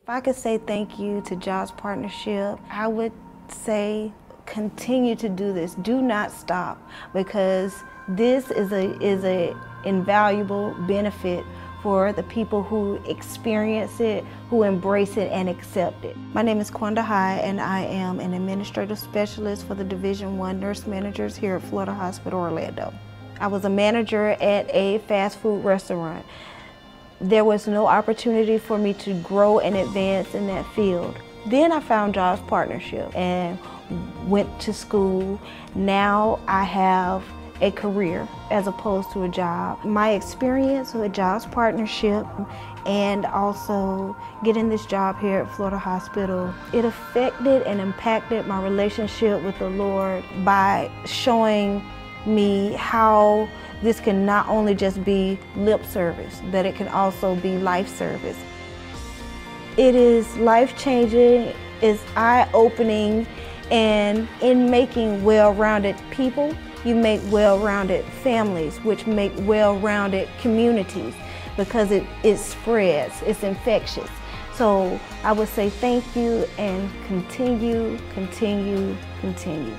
If I could say thank you to JOBS Partnership, I would say continue to do this. Do not stop, because this is a invaluable benefit for the people who experience it, who embrace it and accept it. My name is Quanda High, and I am an administrative specialist for the Division I Nurse Managers here at Florida Hospital Orlando. I was a manager at a fast food restaurant. There was no opportunity for me to grow and advance in that field. Then I found JOBS Partnership and went to school. Now I have a career as opposed to a job. My experience with JOBS Partnership and also getting this job here at Florida Hospital, it affected and impacted my relationship with the Lord by showing me how this can not only just be lip service, that it can also be life service. It is life-changing, it's eye-opening, and in making well-rounded people, you make well-rounded families, which make well-rounded communities, because it spreads, it's infectious. So I would say thank you and continue, continue, continue.